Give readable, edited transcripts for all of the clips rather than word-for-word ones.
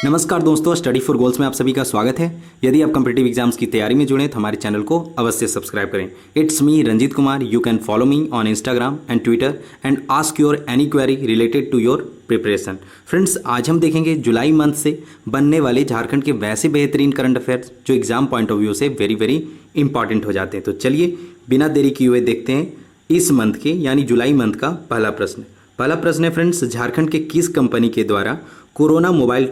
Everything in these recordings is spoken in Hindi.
नमस्कार दोस्तों, स्टडी फॉर गोल्स में आप सभी का स्वागत है। यदि आप कॉम्पिटिटिव एग्जाम्स की तैयारी में जुड़े हैं तो हमारे चैनल को अवश्य सब्सक्राइब करें। It's me Ranjit Kumar. You can follow me on Instagram and Twitter and ask your any query related to your preparation. Friends, आज हम देखेंगे जुलाई मंथ से बनने वाले झारखंड के वैसे बेहतरीन करंट अफेयर्स जो एग्जाम पॉइंट ऑफ व्यू से वेरी वेरी इंपॉर्टेंट हो जाते हैं। तो चलिए बिना देरी किए हुए देखते हैं इस मंथ के यानी जुलाई मंथ का पहला प्रश्न है फ्रेंड्स, झारखंड के किस कंपनी के द्वारा कोरोना मोबाइल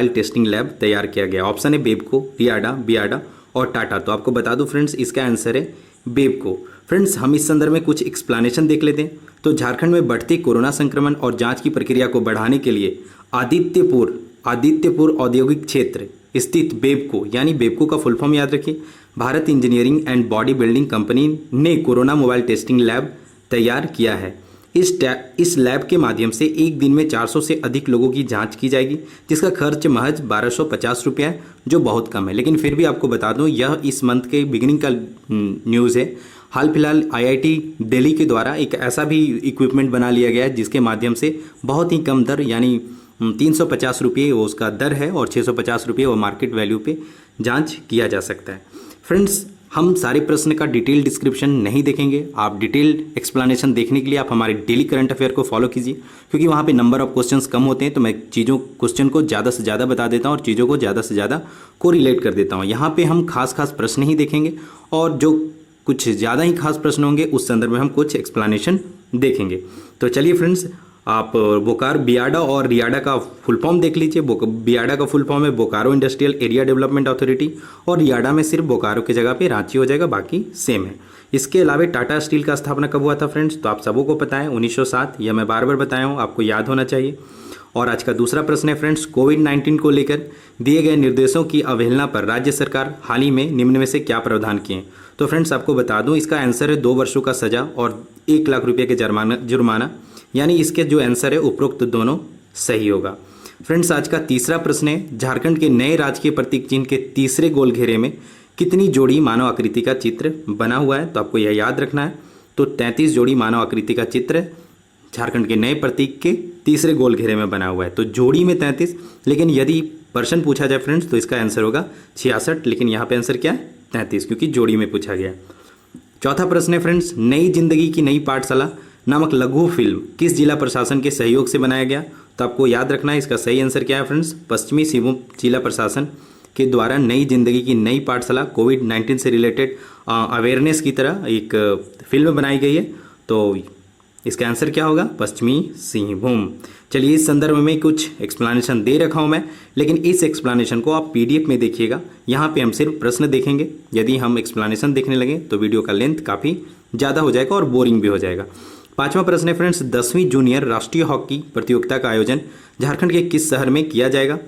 टेस्टिंग लैब तैयार किया गया। ऑप्शन है बेबको, रियाडा, बियाडा और टाटा। तो आपको बता दूं फ्रेंड्स, इसका आंसर है बेबको। फ्रेंड्स, हम इस संदर्भ में कुछ एक्सप्लेनेशन देख लेते हैं। तो झारखंड में बढ़ते कोरोना संक्रमण और जांच की प्रक्रिया को बढ़ाने के लिए आदित्यपुर औद्योगिक क्षेत्र स्थित बेबको यानी बेबको का फुल फॉर्म याद रखिए, Bharat engineering and body building company ने कोरोना मोबाइल टेस्टिंग लैब तैयार किया है। इस लैब के माध्यम से एक दिन में 400 से अधिक लोगों की जांच की जाएगी, जिसका खर्च महज 1250 रुपये है, जो बहुत कम है। लेकिन फिर भी आपको बता दूं, यह इस मंथ के बिगिनिंग का न्यूज़ है। हाल फिलहाल आईआईटी दिल्ली के द्वारा एक ऐसा भी इक्विपमेंट बना लिया गया है जिसके माध्यम से बहुत ही कम दर यानी 350 रुपये वो उसका दर है और 650 रुपये वो मार्केट वैल्यू पे जांच किया जा सकता है। फ्रेंड्स, हम सारे प्रश्न का डिटेल डिस्क्रिप्शन नहीं देखेंगे। आप डिटेल एक्सप्लेनेशन देखने के लिए आप हमारे डेली करंट अफेयर को फॉलो कीजिए, क्योंकि वहाँ पे नंबर ऑफ क्वेश्चंस कम होते हैं। तो मैं क्वेश्चन को ज़्यादा से ज़्यादा बता देता हूँ और चीज़ों को ज़्यादा से ज़्यादा को रिलेट कर देता हूँ। यहाँ पे हम खास प्रश्न ही देखेंगे और जो कुछ ज़्यादा ही खास प्रश्न होंगे उस संदर्भ में हम कुछ एक्सप्लेनेशन देखेंगे। तो चलिए फ्रेंड्स, आप बियाडा और रियाडा का फुल फॉर्म देख लीजिए। बियाडा का फुल फॉर्म है Bokaro industrial area development authority और रियाडा में सिर्फ बोकारो की जगह पे रांची हो जाएगा, बाकी सेम है। इसके अलावा टाटा स्टील का स्थापना कब हुआ था फ्रेंड्स? तो आप सबों को पता है 1907। यह मैं बार बार बताया हूँ, आपको याद होना चाहिए। और आज का दूसरा प्रश्न है फ्रेंड्स, कोविड-19 को लेकर दिए गए निर्देशों की अवहेलना पर राज्य सरकार हाल ही में निम्न में से क्या प्रावधान किए? तो फ्रेंड्स, आपको बता दूं, इसका आंसर है 2 वर्षों का सजा और 1 लाख रुपये के जुर्माना। यानी इसके जो आंसर है उपरोक्त दोनों सही होगा। फ्रेंड्स, आज का तीसरा प्रश्न है, झारखंड के नए राजकीय प्रतीक चिन्ह के तीसरे गोल घेरे में कितनी जोड़ी मानव आकृति का चित्र बना हुआ है? तो आपको यह याद रखना है। तो 33 जोड़ी मानव आकृति का चित्र झारखंड के नए प्रतीक के तीसरे गोल घेरे में बना हुआ है। तो जोड़ी में 33, लेकिन यदि पर्सन पूछा जाए फ्रेंड्स तो इसका आंसर होगा 66। लेकिन यहाँ पे आंसर क्या है? 33, क्योंकि जोड़ी में पूछा गया। चौथा प्रश्न है फ्रेंड्स, नई जिंदगी की नई पाठशाला नामक लघु फिल्म किस जिला प्रशासन के सहयोग से बनाया गया? तो आपको याद रखना है इसका सही आंसर क्या है फ्रेंड्स? पश्चिमी सिंहभूम जिला प्रशासन के द्वारा नई जिंदगी की नई पाठशाला कोविड-19 से रिलेटेड अवेयरनेस की तरह एक फिल्म बनाई गई है। तो इसका आंसर क्या होगा? पश्चिमी सिंहभूम। चलिए, इस संदर्भ में कुछ एक्सप्लेनेशन दे रखा हूँ मैं, लेकिन इस एक्सप्लेनेशन को आप पीडीएफ में देखिएगा। यहाँ पे हम सिर्फ प्रश्न देखेंगे। यदि हम एक्सप्लेनेशन देखने लगे तो वीडियो का लेंथ काफ़ी ज़्यादा हो जाएगा और बोरिंग भी हो जाएगा। पांचवा प्रश्न है फ्रेंड्स, 10वीं जूनियर राष्ट्रीय हॉकी प्रतियोगिता का आयोजन झारखंड के किस शहर में किया जाएगा?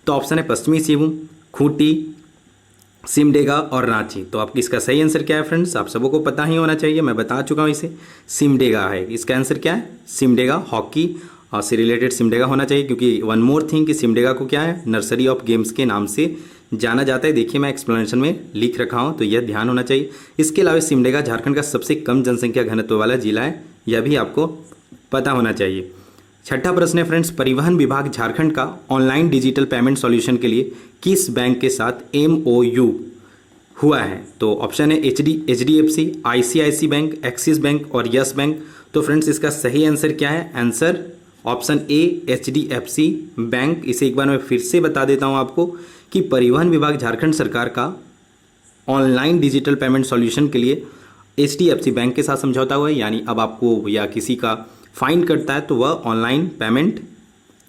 तो ऑप्शन है पश्चिमी सिंहभूम, खूंटी, सिमडेगा और रांची। तो आपकी इसका सही आंसर क्या है फ्रेंड्स? आप सबों को पता ही होना चाहिए, मैं बता चुका हूँ इसे। सिमडेगा है इसका आंसर। क्या है? सिमडेगा। हॉकी से रिलेटेड सिमडेगा होना चाहिए, क्योंकि वन मोर थिंग कि सिमडेगा को क्या है, नर्सरी ऑफ गेम्स के नाम से जाना जाता है। देखिए, मैं एक्सप्लेनेशन में लिख रखा हूँ, तो यह ध्यान होना चाहिए। इसके अलावा सिमडेगा झारखंड का सबसे कम जनसंख्या घनत्व वाला जिला है, यह भी आपको पता होना चाहिए। छठा प्रश्न है फ्रेंड्स, परिवहन विभाग झारखंड का ऑनलाइन डिजिटल पेमेंट सॉल्यूशन के लिए किस बैंक के साथ MOU हुआ है? तो ऑप्शन है HDFC, ICICI bank, axis bank और यस बैंक। तो फ्रेंड्स, इसका सही आंसर क्या है? Answer option A HDFC bank. इसे एक बार मैं फिर से बता देता हूं आपको कि परिवहन विभाग झारखंड सरकार का ऑनलाइन डिजिटल पेमेंट सॉल्यूशन के लिए HDFC बैंक के साथ समझौता हुआ है। यानी अब आपको या किसी का फाइन कटता है तो वह online payment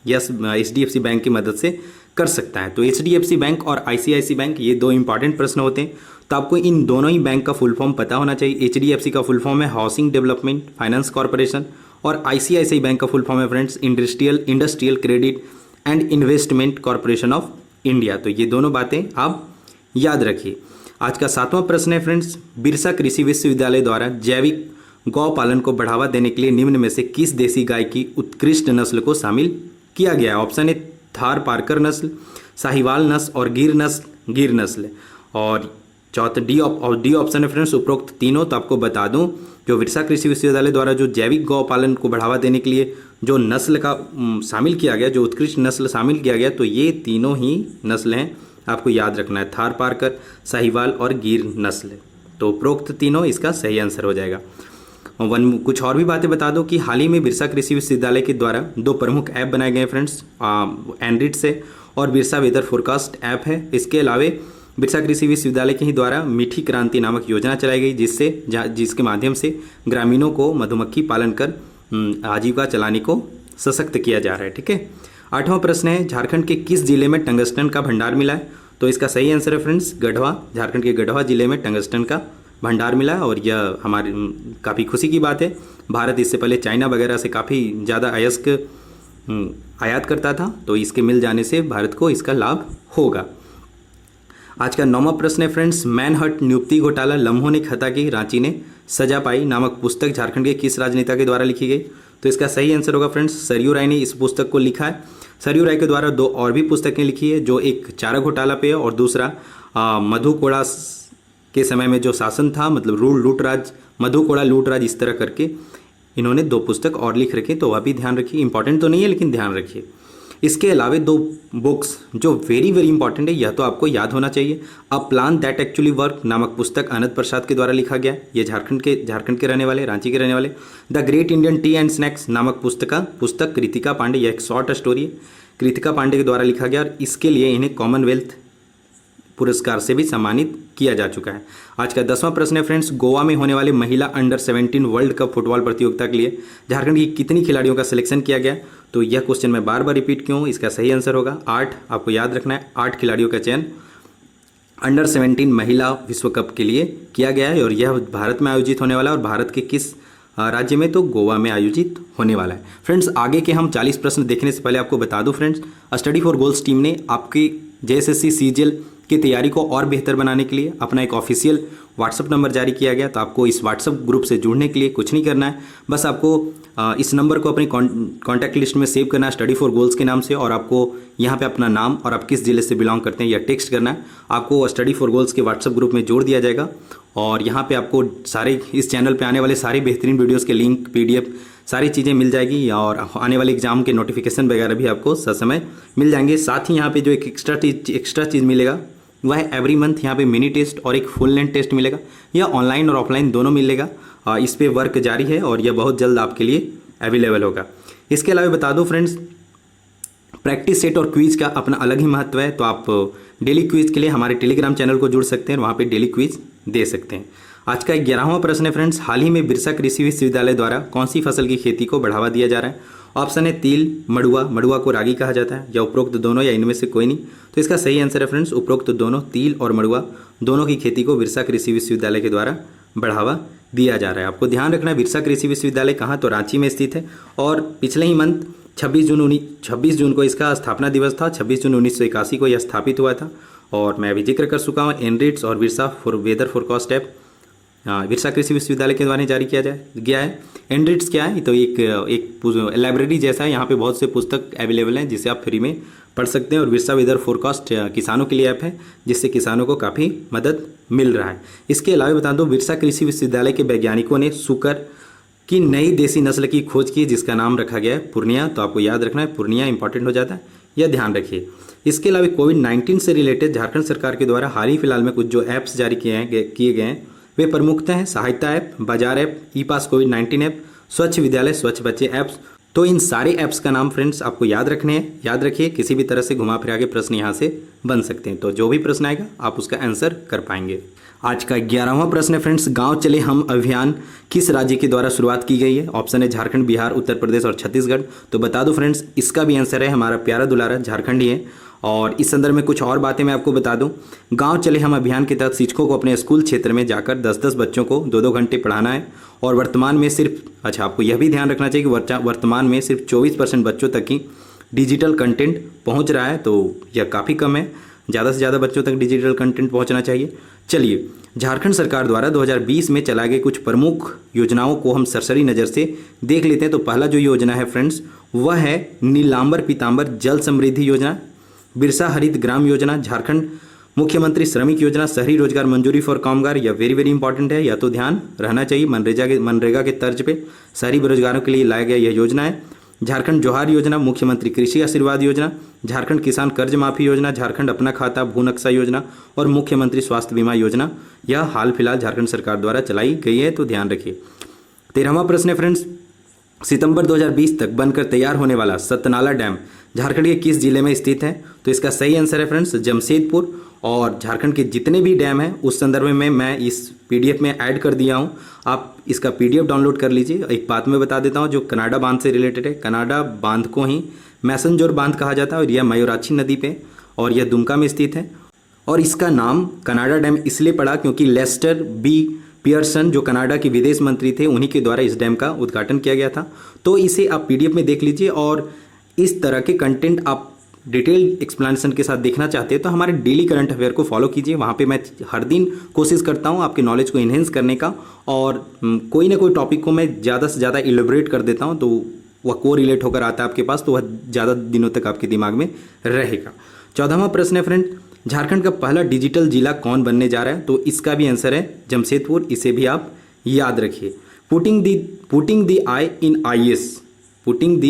yes HDFC bank की मदद से कर सकता है। तो HDFC बैंक और ICICI बैंक ये 2 इंपॉर्टेंट प्रश्न होते हैं। तो आपको इन दोनों ही बैंक का फुल फॉर्म पता होना चाहिए। HDFC का फुल फॉर्म है हाउसिंग डेवलपमेंट फाइनेंस कॉर्पोरेशन और ICICI बैंक का फुल फॉर्म है friends industrial credit and investment corporation of India. तो ये दोनों बातें आप याद रखिए। आज का 7वां प्रश्न है फ्रेंड्स, बिरसा कृषि विश्वविद्यालय द्वारा जैविक गौ पालन को बढ़ावा देने के लिए निम्न में से किस देसी गाय की उत्कृष्ट नस्ल को शामिल किया गया है? ऑप्शन है थार पारकर नस्ल, साहिवाल नस्ल और गिर नस्ल। और चौथा डी ऑप्शन है फ्रेंड्स उपरोक्त तीनों। तो आपको बता दूं जो बिरसा कृषि विश्वविद्यालय द्वारा जो जैविक गौ पालन को बढ़ावा देने के लिए जो नस्ल का शामिल किया गया, जो उत्कृष्ट नस्ल शामिल किया गया, तो ये तीनों ही नस्ल हैं, आपको याद रखना है, थार पारकर, साहिवाल और गिर नस्ल। तो उपरोक्त तीनों इसका सही आंसर हो जाएगा। कुछ और भी बातें बता दो कि हाल ही में बिरसा कृषि विश्वविद्यालय के द्वारा 2 प्रमुख ऐप बनाए गए फ्रेंड्स, एनरिट्स से और बिरसा वेदर फोरकास्ट ऐप है। इसके अलावा बिरसा कृषि विश्वविद्यालय के ही द्वारा मीठी क्रांति नामक योजना चलाई गई, जिसके माध्यम से ग्रामीणों को मधुमक्खी पालन कर आजीविका चलाने को सशक्त किया जा रहा है। ठीक है। 8वां प्रश्न है झारखंड के किस जिले में टंगस्टन का भंडार मिला है? तो इसका सही आंसर है फ्रेंड्स गढ़वा। झारखंड के गढ़वा जिले में टंगस्टन का भंडार मिला है और यह हमारी काफ़ी खुशी की बात है। भारत इससे पहले चाइना वगैरह से काफ़ी ज़्यादा अयस्क आयात करता था, तो इसके मिल जाने से भारत को इसका लाभ होगा। आज का 9वां प्रश्न है फ्रेंड्स मैनहट नियुक्ति घोटाला लम्हों ने खता की रांची ने सजा पाई नामक पुस्तक झारखंड के किस राजनेता के द्वारा लिखी गई? तो इसका सही आंसर होगा फ्रेंड्स सरयू राय ने इस पुस्तक को लिखा है। सरयू राय के द्वारा 2 और भी पुस्तकें लिखी है, जो एक चारा घोटाला पे है और दूसरा मधु कोड़ा के समय में जो शासन था, मतलब लूटराज, मधु कोड़ा लूटराज, इस तरह करके इन्होंने 2 पुस्तक और लिख रखी, तो वह भी ध्यान रखिए। इंपॉर्टेंट तो नहीं है लेकिन ध्यान रखिए। इसके अलावा 2 बुक्स जो वेरी वेरी इंपॉर्टेंट है, यह तो आपको याद होना चाहिए। अ प्लान दैट एक्चुअली वर्क नामक पुस्तक आनंद प्रसाद के द्वारा लिखा गया, ये झारखंड के रहने वाले, रांची के रहने वाले। The great Indian tea and snacks नामक पुस्तक कृतिका पांडे, यह एक शॉर्ट स्टोरी है, कृतिका पांडे के द्वारा लिखा गया और इसके लिए इन्हें कॉमनवेल्थ पुरस्कार से भी सम्मानित किया जा चुका है। आज का 10वां प्रश्न है फ्रेंड्स गोवा में होने वाले महिला अंडर 17 वर्ल्ड कप फुटबॉल प्रतियोगिता के लिए झारखंड की कितनी खिलाड़ियों का सिलेक्शन किया गया? तो यह क्वेश्चन मैं बार बार रिपीट क्यों, इसका सही आंसर होगा 8। आपको याद रखना है 8 खिलाड़ियों का चयन अंडर 17 महिला विश्व कप के लिए किया गया है और यह भारत में आयोजित होने वाला है और भारत के किस राज्य में? तो गोवा में आयोजित होने वाला है। फ्रेंड्स आगे के हम 40 प्रश्न देखने से पहले आपको बता दूं friends study for goals team ने आपकी JSSC CGL की तैयारी को और बेहतर बनाने के लिए अपना एक ऑफिशियल व्हाट्सअप नंबर जारी किया गया। तो आपको इस व्हाट्सअप ग्रुप से जुड़ने के लिए कुछ नहीं करना है, बस आपको इस नंबर को अपनी कॉन्टैक्ट लिस्ट में सेव करना है स्टडी फॉर गोल्स के नाम से और आपको यहाँ पे अपना नाम और आप किस जिले से बिलोंग करते हैं यह टेक्स्ट करना है। आपको स्टडी फॉर गोल्स के व्हाट्सअप ग्रुप में जोड़ दिया जाएगा और यहाँ पे आपको सारे इस चैनल पे आने वाले सारे बेहतरीन वीडियोज़ के लिंक PDF सारी चीज़ें मिल जाएगी और आने वाले एग्जाम के नोटिफिकेशन वगैरह भी आपको ससमय मिल जाएंगे। साथ ही यहाँ पे जो एक एक्स्ट्रा चीज़ मिलेगा वह है एवरी मंथ यहाँ पे मिनी टेस्ट और एक फुल लेंथ टेस्ट मिलेगा, यह ऑनलाइन और ऑफलाइन दोनों मिलेगा। इस पे वर्क जारी है और यह बहुत जल्द आपके लिए अवेलेबल होगा। इसके अलावा बता दो फ्रेंड्स प्रैक्टिस सेट और क्विज का अपना अलग ही महत्व है, तो आप डेली क्विज के लिए हमारे टेलीग्राम चैनल को जुड़ सकते हैं, वहाँ पे डेली क्विज दे सकते हैं। आज का 11वां प्रश्न है फ्रेंड्स हाल ही में बिरसा कृषि विश्वविद्यालय द्वारा कौन सी फसल की खेती को बढ़ावा दिया जा रहा है? ऑप्शन है तिल, मड़ुआ को रागी कहा जाता है, या उपरोक्त दोनों या इनमें से कोई नहीं। तो इसका सही आंसर है फ्रेंड्स उपरोक्त दोनों, तिल और मड़ुआ दोनों की खेती को बिरसा कृषि विश्वविद्यालय के द्वारा बढ़ावा दिया जा रहा है। आपको ध्यान रखना है बिरसा कृषि विश्वविद्यालय कहाँ, तो रांची में स्थित है और पिछले ही मंथ 26 जून को इसका स्थापना दिवस था। 26 जून 1981 को यह स्थापित हुआ था और मैं अभी जिक्र कर चुका हूँ एनरिट्स और Birsa weather forecast app Birsa Krishi Vishwavidyalaya के द्वारा जारी किया गया है। एनरिट्स क्या है, तो एक लाइब्रेरी जैसा है, यहाँ पे बहुत से पुस्तक अवेलेबल हैं जिसे आप फ्री में पढ़ सकते हैं और बिरसा वेदर फोरकास्ट किसानों के लिए ऐप है जिससे किसानों को काफ़ी मदद मिल रहा है। इसके अलावा बता दो बिरसा कृषि विश्वविद्यालय के वैज्ञानिकों ने सुकर की नई देसी नस्ल की खोज की जिसका नाम रखा गया है पूर्णिया। तो आपको याद रखना है पूर्णिया इंपॉर्टेंट हो जाता है, यह ध्यान रखिए। इसके अलावा कोविड-19 से रिलेटेड झारखंड सरकार के द्वारा हाल ही फिलहाल में कुछ जो ऐप्स जारी किए गए हैं वे प्रमुखतः हैं सहायता ऐप, बाजार ऐप, ई-पास कोविड-19 ऐप, स्वच्छ विद्यालय स्वच्छ बच्चे ऐप्स। तो इन सारे ऐप्स का नाम फ्रेंड्स आपको याद रखने हैं, याद रखिए किसी भी तरह से घुमा फिरा के प्रश्न यहाँ से बन सकते हैं, तो जो भी प्रश्न आएगा आप उसका आंसर कर पाएंगे। आज का 11वां प्रश्न है फ्रेंड्स गांव चले हम अभियान किस राज्य के द्वारा शुरुआत की गई है? ऑप्शन है झारखंड, बिहार, उत्तर प्रदेश और छत्तीसगढ़। तो बता दो फ्रेंड्स इसका भी आंसर है हमारा प्यारा दुलारा झारखंड ही है। और इस संदर्भ में कुछ और बातें मैं आपको बता दूं। गांव चले हम अभियान के तहत शिक्षकों को अपने स्कूल क्षेत्र में जाकर 10-10 बच्चों को 2-2 घंटे पढ़ाना है और वर्तमान में सिर्फ आपको यह भी ध्यान रखना चाहिए कि वर्तमान में सिर्फ 24% बच्चों तक ही डिजिटल कंटेंट पहुंच रहा है, तो यह काफ़ी कम है। ज़्यादा से ज़्यादा बच्चों तक डिजिटल कंटेंट पहुंचना चाहिए। चलिए झारखंड सरकार द्वारा 2020 में चलाए गए कुछ प्रमुख योजनाओं को हम सरसरी नज़र से देख लेते हैं। तो पहला जो योजना है फ्रेंड्स वह है नीलांबर पीतांबर जल समृद्धि योजना, बिरसा हरित ग्राम योजना, झारखंड मुख्यमंत्री श्रमिक योजना, शहरी रोजगार मंजूरी फॉर कामगार, यह वेरी वेरी इंपॉर्टेंट है, यह तो ध्यान रहना चाहिए। मनरेगा के तर्ज पे शहरी बेरोजगारों के लिए लाया गया यह योजना है। झारखंड जोहार योजना, मुख्यमंत्री कृषि आशीर्वाद योजना, झारखंड किसान कर्ज माफी योजना, झारखंड अपना खाता भू नक्शा योजना और मुख्यमंत्री स्वास्थ्य बीमा योजना, यह हाल फिलहाल झारखंड सरकार द्वारा चलाई गई है, तो ध्यान रखिए। 13वां प्रश्न है फ्रेंड्स, सितंबर 2020 तक बनकर तैयार होने वाला सतनाला डैम झारखंड के किस जिले में स्थित है? तो इसका सही आंसर है फ्रेंड्स जमशेदपुर। और झारखंड के जितने भी डैम हैं उस संदर्भ में मैं इस पीडीएफ में ऐड कर दिया हूं, आप इसका पीडीएफ डाउनलोड कर लीजिए। एक बात मैं बता देता हूं जो कनाडा बांध से रिलेटेड है, कनाडा बांध को ही मैसनजोर बांध कहा जाता है और यह मयूराक्षी नदी पे और यह दुमका में स्थित है। और इसका नाम कनाडा डैम इसलिए पड़ा क्योंकि लेस्टर बी पियर्सन जो कनाडा के विदेश मंत्री थे उन्हीं के द्वारा इस डैम का उद्घाटन किया गया था। तो इसे आप पीडीएफ में देख लीजिए और इस तरह के कंटेंट आप डिटेल एक्सप्लेनेशन के साथ देखना चाहते हैं तो हमारे डेली करंट अफेयर को फॉलो कीजिए। वहाँ पे मैं हर दिन कोशिश करता हूँ आपके नॉलेज को इन्हेंस करने का और कोई ना कोई टॉपिक को मैं ज़्यादा से ज़्यादा इलेबोरेट कर देता हूँ तो वह को रिलेट होकर आता है आपके पास, तो वह ज़्यादा दिनों तक आपके दिमाग में रहेगा। 14वां प्रश्न है फ्रेंड, झारखंड का पहला डिजिटल जिला कौन बनने जा रहा है? तो इसका भी आंसर है जमशेदपुर, इसे भी आप याद रखिए। Putting the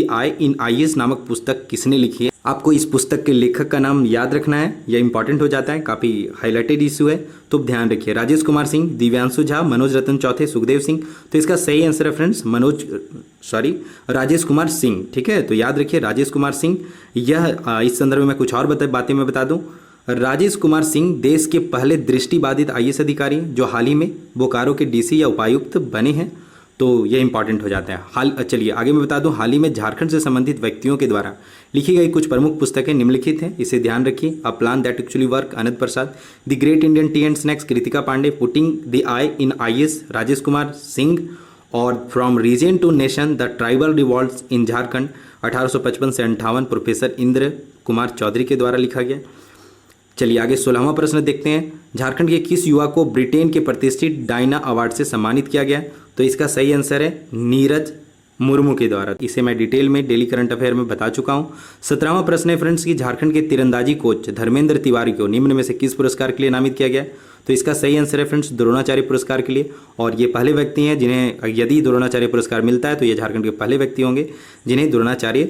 I in IAS नामक पुस्तक किसने लिखी है? आपको इस पुस्तक के लेखक का नाम याद रखना है, यह इंपॉर्टेंट हो जाता है, काफ़ी हाईलाइटेड इशू है, तो ध्यान रखिए। राजेश कुमार सिंह, दिव्यांशु झा, मनोज रतन चौथे, सुखदेव सिंह। तो इसका सही आंसर है फ्रेंड्स राजेश कुमार सिंह। ठीक है, तो याद रखिए राजेश कुमार सिंह। यह इस संदर्भ में कुछ और बातें मैं बता दूं। राजेश कुमार सिंह देश के पहले दृष्टिबाधित आईएएस अधिकारी हैं जो हाल ही में बोकारो के डीसी या उपायुक्त बने हैं, तो ये इंपॉर्टेंट हो जाता है। चलिए आगे मैं बता दूं, हाल ही में झारखंड से संबंधित व्यक्तियों के द्वारा लिखी गई कुछ प्रमुख पुस्तकें निम्नलिखित हैं, इसे ध्यान रखिए। A plan that actually work, Anand Prasad, the great Indian tea and snacks, Kritika Pandey, putting the I in IAS, Rajesh Kumar Singh, और from region to nation the tribal revolts in Jharkhand 1855 से 58 प्रोफेसर इंद्र कुमार चौधरी के द्वारा लिखा गया। चलिए आगे 16वां प्रश्न देखते हैं, झारखंड के किस युवा को ब्रिटेन के प्रतिष्ठित डायना अवार्ड से सम्मानित किया गया? तो इसका सही आंसर है नीरज मुर्मू के द्वारा, इसे मैं डिटेल में डेली करंट अफेयर में बता चुका हूं। 17वां प्रश्न है फ्रेंड्स कि झारखंड के तीरंदाजी कोच धर्मेंद्र तिवारी को निम्न में से किस पुरस्कार के लिए नामित किया गया? तो इसका सही आंसर है फ्रेंड्स द्रोणाचार्य पुरस्कार के लिए, और ये पहले व्यक्ति हैं जिन्हें, यदि द्रोणाचार्य पुरस्कार मिलता है तो ये झारखंड के पहले व्यक्ति होंगे जिन्हें द्रोणाचार्य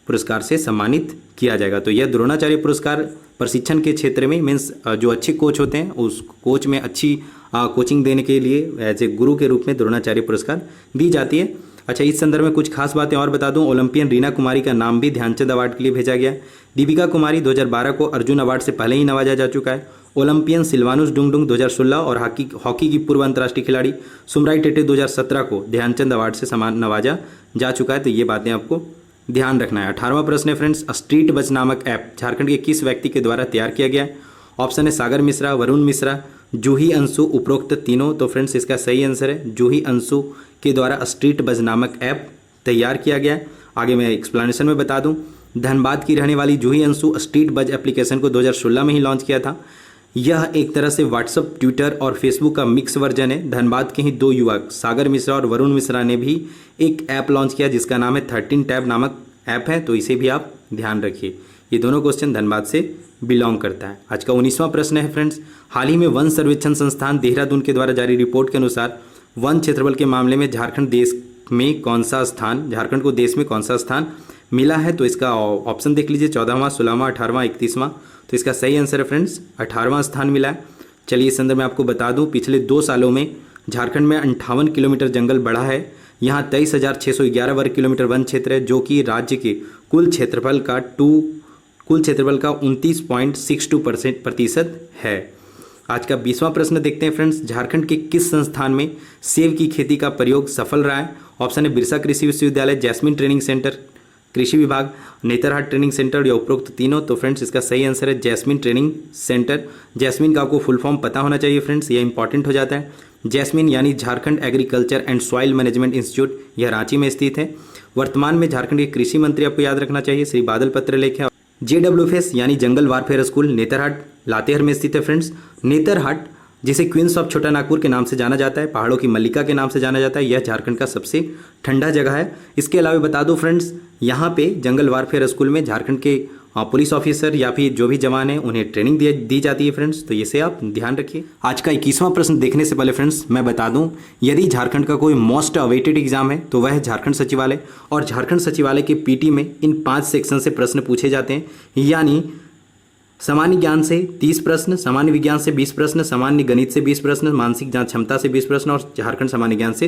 पुरस्कार से सम्मानित किया जाएगा। तो यह द्रोणाचार्य पुरस्कार प्रशिक्षण के क्षेत्र में मीन्स जो अच्छे कोच होते हैं उस कोच में अच्छी कोचिंग देने के लिए एज ए गुरु के रूप में द्रोणाचार्य पुरस्कार दी जाती है। अच्छा, इस संदर्भ में कुछ खास बातें और बता दूं, ओलंपियन रीना कुमारी का नाम भी ध्यानचंद अवार्ड के लिए भेजा गया। दीपिका कुमारी 2012 को अर्जुन अवार्ड से पहले ही नवाजा जा चुका है। ओलंपियन सिल्वानुस डुंगडुंग 2016 और हॉकी की पूर्व अंतर्राष्ट्रीय खिलाड़ी सुमराई टेटे 2017 को ध्यानचंद अवार्ड से नवाजा जा चुका है। तो ये बातें आपको ध्यान रखना है। 18वां प्रश्न है फ्रेंड्स, स्ट्रीट बज नामक ऐप झारखंड के किस व्यक्ति के द्वारा तैयार किया गया? ऑप्शन है सागर मिश्रा, वरुण मिश्रा, जूही अंशु, उपरोक्त तीनों। तो फ्रेंड्स इसका सही आंसर है जूही अंशु के द्वारा स्ट्रीट बज नामक ऐप तैयार किया गया। आगे मैं एक्सप्लेनेशन में बता दूं, धनबाद की रहने वाली जूही अंशु स्ट्रीट बज एप्लीकेशन को 2016 में ही लॉन्च किया था। यह एक तरह से व्हाट्सअप, ट्विटर और फेसबुक का मिक्स वर्जन है। धनबाद के ही दो युवक सागर मिश्रा और वरुण मिश्रा ने भी एक ऐप लॉन्च किया जिसका नाम है 13 टैब नामक ऐप है, तो इसे भी आप ध्यान रखिए। ये दोनों क्वेश्चन धनबाद से बिलोंग करता है। आज का 19वां प्रश्न है फ्रेंड्स, हाल ही में वन सर्वेक्षण संस्थान देहरादून के द्वारा जारी रिपोर्ट के अनुसार वन क्षेत्रफल के मामले में झारखंड को देश में कौन सा स्थान मिला है? तो इसका ऑप्शन देख लीजिए, 14वां, 16वां, 18वां, 31वां। तो इसका सही आंसर है फ्रेंड्स 18वां स्थान मिला है। चलिए इस संदर्भ में आपको बता दूं, पिछले 2 सालों में झारखंड में 58 किलोमीटर जंगल बढ़ा है। यहाँ 23,611 वर्ग किलोमीटर वन क्षेत्र है जो कि राज्य के कुल क्षेत्रफल का 29.62% है। आज का 20वां प्रश्न देखते हैं फ्रेंड्स, झारखंड के किस संस्थान में सेब की खेती का प्रयोग सफल रहा है? ऑप्शन है बिरसा कृषि विश्वविद्यालय, जैस्मिन ट्रेनिंग सेंटर कृषि विभाग, नेतरहाट ट्रेनिंग सेंटर या उपरोक्त तीनों। तो फ्रेंड्स इसका सही आंसर है जैस्मिन ट्रेनिंग सेंटर। जैस्मिन का आपको फुल फॉर्म पता होना चाहिए फ्रेंड्स, ये इंपॉर्टेंट हो जाता है। जैस्मिन यानी Jharkhand agriculture and soil management institute, यह रांची में स्थित है। वर्तमान में झारखंड के कृषि मंत्री आपको याद रखना चाहिए श्री बादल पत्रलेख है। JWFS यानी jungle warfare school Netarhat Latehar में स्थित है फ्रेंड्स। नेतरहाट जिसे क्वींस ऑफ छोटा नागपुर के नाम से जाना जाता है, पहाड़ों की मल्लिका के नाम से जाना जाता है, यह झारखंड का सबसे ठंडा जगह है। इसके अलावा बता दूं फ्रेंड्स, यहाँ पे जंगल वारफेयर स्कूल में झारखंड के पुलिस ऑफिसर या फिर जो भी जवान है उन्हें ट्रेनिंग दी जाती है फ्रेंड्स। तो इसे आप ध्यान रखिए। आज का 21वां प्रश्न देखने से पहले फ्रेंड्स मैं बता दूं, यदि झारखंड का कोई मोस्ट अवेटेड एग्जाम है तो वह है झारखंड सचिवालय। और झारखंड सचिवालय के पीटी में इन 5 सेक्शन से प्रश्न पूछे जाते हैं, यानी सामान्य ज्ञान से 30 प्रश्न, सामान्य विज्ञान से 20 प्रश्न, सामान्य गणित से 20 प्रश्न, मानसिक जांच क्षमता से 20 प्रश्न और झारखंड सामान्य ज्ञान से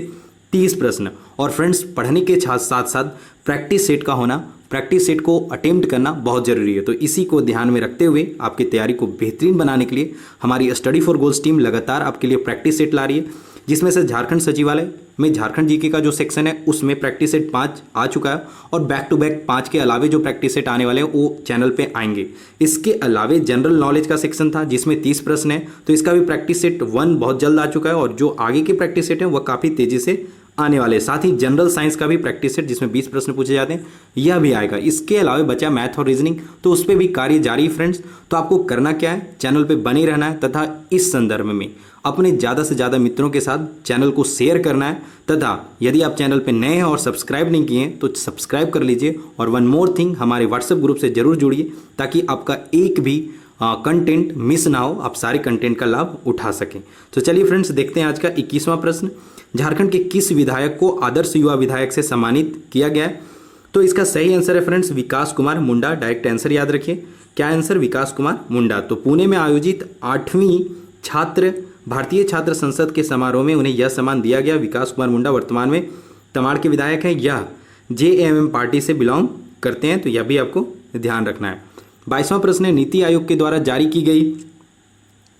30 प्रश्न। और फ्रेंड्स पढ़ने के साथ साथ प्रैक्टिस सेट का होना, प्रैक्टिस सेट को अटेम्प्ट करना बहुत ज़रूरी है। तो इसी को ध्यान में रखते हुए आपकी तैयारी को बेहतरीन बनाने के लिए हमारी स्टडी फॉर गोल्स टीम लगातार आपके लिए प्रैक्टिस सेट ला रही है, जिसमें से झारखंड सचिवालय में झारखंड जीके का जो सेक्शन है उसमें प्रैक्टिस सेट 5 आ चुका है और बैक टू बैक 5 के अलावे जो प्रैक्टिस सेट आने वाले हैं वो चैनल पे आएंगे। इसके अलावे जनरल नॉलेज का सेक्शन था जिसमें 30 प्रश्न है, तो इसका भी प्रैक्टिस सेट 1 बहुत जल्द आ चुका है और जो आगे के प्रैक्टिस सेट हैं वह काफ़ी तेज़ी से आने वाले। साथ ही जनरल साइंस का भी प्रैक्टिस सेट जिसमें 20 प्रश्न पूछे जाते हैं यह भी आएगा। इसके अलावा बचा मैथ और रीजनिंग, तो उस पर भी कार्य जारी फ्रेंड्स। तो आपको करना क्या है, चैनल पे बने रहना है तथा इस संदर्भ में अपने ज़्यादा से ज़्यादा मित्रों के साथ चैनल को शेयर करना है। तथा यदि आप चैनल पे नए हैं और सब्सक्राइब नहीं किए हैं तो सब्सक्राइब कर लीजिए। और वन मोर थिंग, हमारे व्हाट्सएप ग्रुप से जरूर जुड़िए ताकि आपका एक भी कंटेंट मिस ना हो, आप सारे कंटेंट का लाभ उठा सकें। तो चलिए फ्रेंड्स देखते हैं आज का 21वां प्रश्न। झारखंड के किस विधायक को आदर्श युवा विधायक से सम्मानित किया गया है? तो इसका सही आंसर है फ्रेंड्स विकास कुमार मुंडा। डायरेक्ट आंसर याद रखिए, क्या आंसर, विकास कुमार मुंडा। तो पुणे में आयोजित 8वीं भारतीय छात्र संसद के समारोह में उन्हें यह सम्मान दिया गया। विकास कुमार मुंडा वर्तमान में तमाड़ के विधायक हैं, यह JMM पार्टी से बिलोंग करते हैं, तो यह भी आपको ध्यान रखना है। 22वां प्रश्न है, नीति आयोग के द्वारा जारी की गई